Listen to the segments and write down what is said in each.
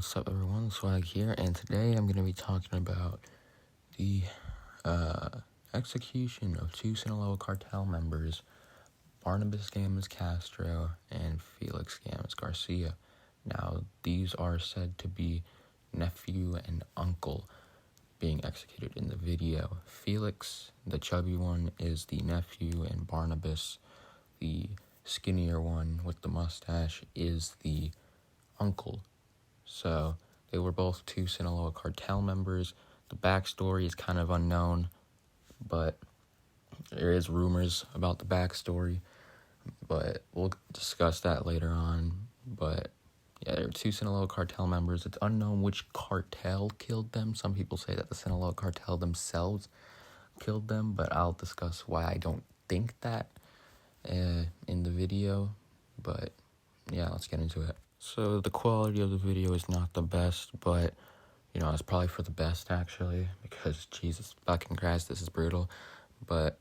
What's up, everyone? Swag here, and today I'm going to be talking about the execution of two Sinaloa cartel members, Barnabas Gamez Castro and Felix Gamez Garcia. Now, these are said to be nephew and uncle being executed in the video. Felix, the chubby one, is the nephew, and Barnabas, the skinnier one with the mustache, is the uncle. So they were both two Sinaloa cartel members. The backstory is kind of unknown, but there is rumors about the backstory, but we'll discuss that later on. But yeah, there were two Sinaloa cartel members. It's unknown which cartel killed them. Some people say that the Sinaloa cartel themselves killed them, but I'll discuss why I don't think that in the video. But yeah, let's get into it. So the quality of the video is not the best, but it's probably for the best actually, because Jesus fucking Christ, this is brutal. But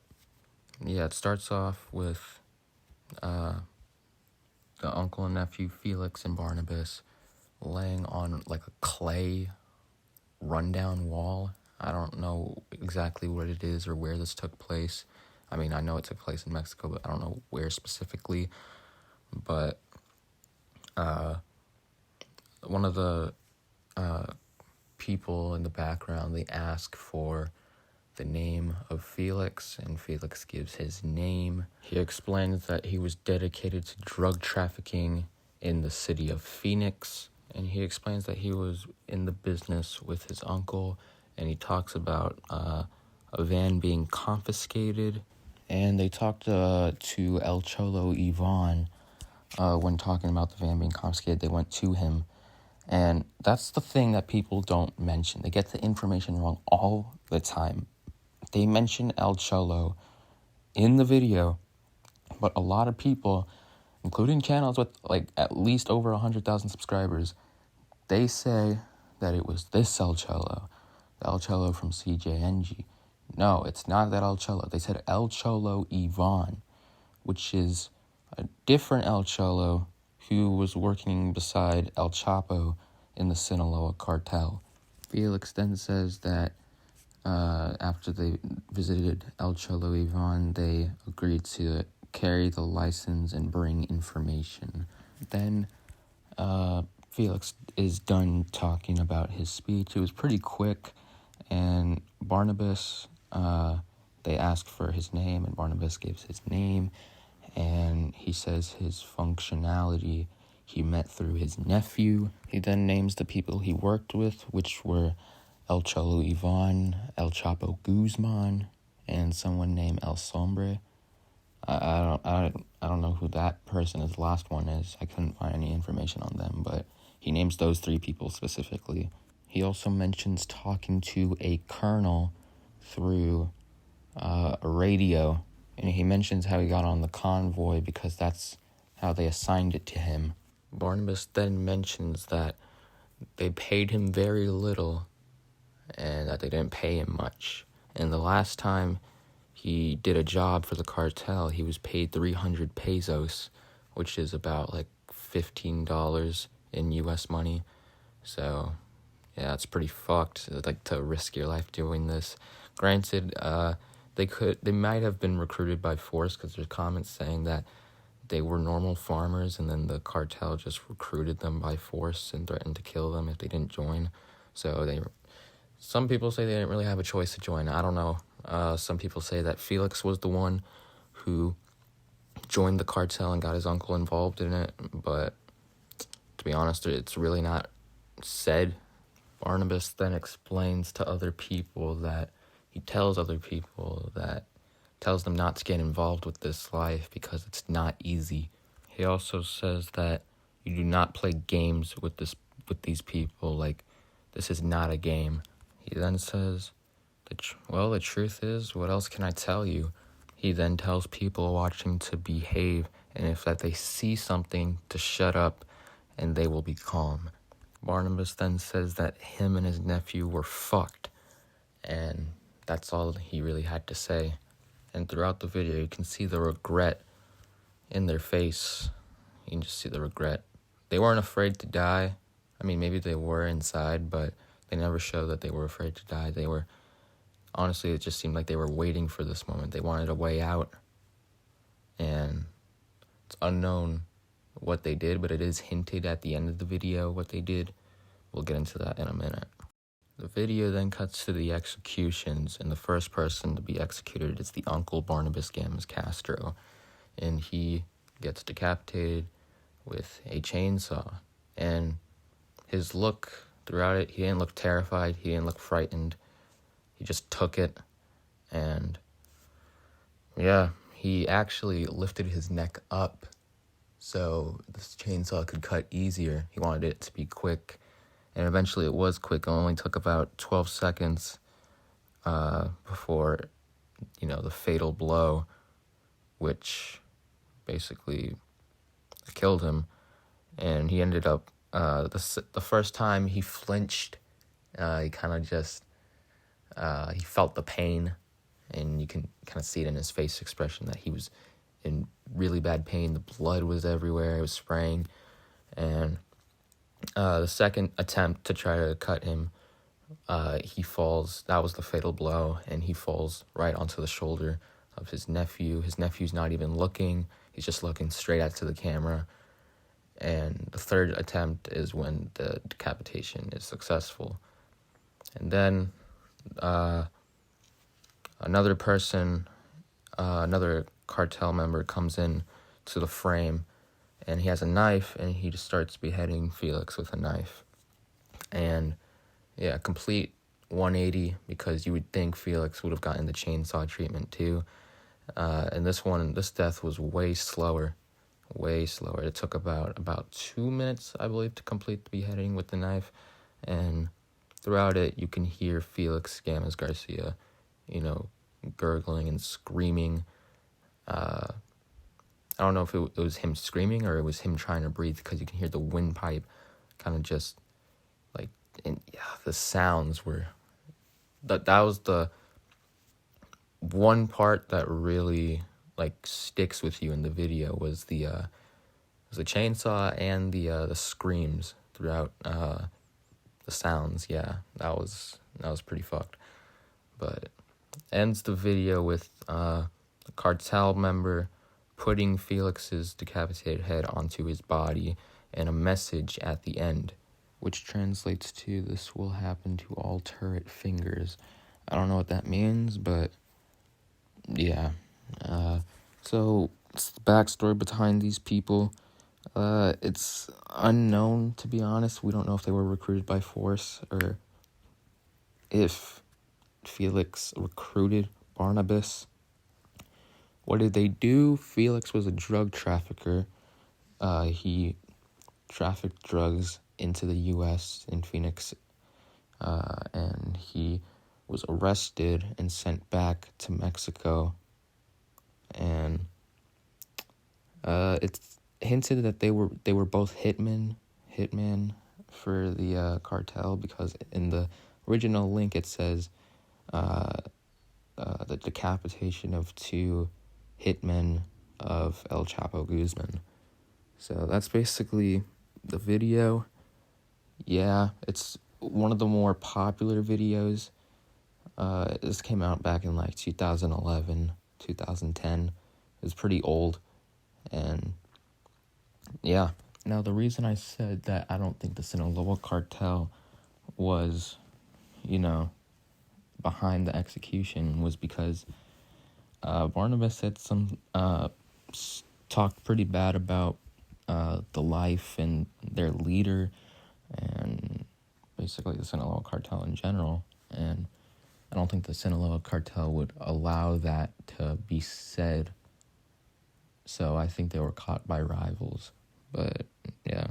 yeah, it starts off with the uncle and nephew Felix and Barnabas laying on like a clay rundown wall. I don't know exactly what it is or where this took place. I mean, I know it took place in Mexico, but I don't know where specifically. But one of the people in the background, they ask for the name of Felix, and Felix gives his name. He explains that he was dedicated to drug trafficking in the city of Phoenix, and he explains that he was in the business with his uncle, and he talks about a van being confiscated, and they talked to El Cholo Ivan. When talking about the van being confiscated, they went to him. And that's the thing that people don't mention. They get the information wrong all the time. They mention El Cholo in the video, but a lot of people, including channels with like at least over 100,000 subscribers, they say that it was this El Cholo, the El Cholo from CJNG. No, it's not that El Cholo. They said El Cholo Ivan, which is a different El Cholo who was working beside El Chapo in the Sinaloa cartel. Felix then says that after they visited El Cholo Ivan, they agreed to carry the license and bring information. Then Felix is done talking about his speech. It was pretty quick, and Barnabas, they asked for his name, and Barnabas gives his name, and he says his functionality he met through his nephew. He then names the people he worked with, which were El Cholo Ivan, El Chapo Guzman, and someone named El Sombre. I don't know who that person, his last one, is. I couldn't find any information on them, but he names those three people specifically. He also mentions talking to a colonel through a radio, and he mentions how he got on the convoy because that's how they assigned it to him. Barnabas then mentions that they paid him very little and that they didn't pay him much. And the last time he did a job for the cartel, he was paid 300 pesos, which is about like $15 in US money. So yeah, it's pretty fucked, like, to risk your life doing this. Granted, they might have been recruited by force, because there's comments saying that they were normal farmers and then the cartel just recruited them by force and threatened to kill them if they didn't join. So some people say they didn't really have a choice to join. I don't know. Some people say that Felix was the one who joined the cartel and got his uncle involved in it, but to be honest, it's really not said. Barnabas then explains to other people that he tells them not to get involved with this life because it's not easy. He also says that you do not play games with these people. Like, this is not a game. He then says, the truth is, what else can I tell you? He then tells people watching to behave, and if that they see something, to shut up, and they will be calm. Barnabas then says that him and his nephew were fucked, and that's all he really had to say. And throughout the video, you can see the regret in their face. You can just see the regret. They weren't afraid to die. I mean, maybe they were inside, but they never showed that they were afraid to die. Honestly, it just seemed like they were waiting for this moment. They wanted a way out, and it's unknown what they did, but it is hinted at the end of the video what they did. We'll get into that in a minute. The video then cuts to the executions, and the first person to be executed is the uncle Barnabas Gamez Castro, and he gets decapitated with a chainsaw. And his look throughout it, he didn't look terrified, he didn't look frightened, he just took it, and yeah, he actually lifted his neck up so this chainsaw could cut easier. He wanted it to be quick, and eventually it was quick. It only took about 12 seconds before, the fatal blow, which basically killed him. And he ended up, the first time he flinched, he kind of just, he felt the pain, and you can kind of see it in his face expression that he was in really bad pain. The blood was everywhere, it was spraying, and the second attempt to try to cut him, he falls. That was the fatal blow, and he falls right onto the shoulder of his nephew. His nephew's not even looking, he's just looking straight out to the camera. And the third attempt is when the decapitation is successful. And then another cartel member comes in to the frame, and he has a knife, and he just starts beheading Felix with a knife. And yeah, complete 180, because you would think Felix would have gotten the chainsaw treatment too. And this death was way slower. It took about 2 minutes, I believe, to complete the beheading with the knife. And throughout it, you can hear Felix Gamez Garcia, gurgling and screaming. I don't know if it was him screaming or it was him trying to breathe, because you can hear the windpipe kind of just like, and yeah, the sounds were, that was the one part that really like sticks with you in the video, was the chainsaw and the screams throughout, the sounds. Yeah, that was pretty fucked. But ends the video with the cartel member putting Felix's decapitated head onto his body, and a message at the end, which translates to, "This will happen to all turret fingers." I don't know what that means, but yeah. So it's the backstory behind these people. It's unknown, to be honest. We don't know if they were recruited by force, or if Felix recruited Barnabas. What did they do? Felix was a drug trafficker. He trafficked drugs into the U.S. in Phoenix, and he was arrested and sent back to Mexico. And it's hinted that they were both hitmen for the cartel, because in the original link it says the decapitation of 2 hitmen of El Chapo Guzman. So that's basically the video. Yeah, it's one of the more popular videos. This came out back in like 2011, 2010. It was pretty old. And yeah. Now, the reason I said that I don't think the Sinaloa cartel was, behind the execution, was because Barnabas said talked pretty bad about the life and their leader, and basically the Sinaloa cartel in general. And I don't think the Sinaloa cartel would allow that to be said. So I think they were caught by rivals. But yeah.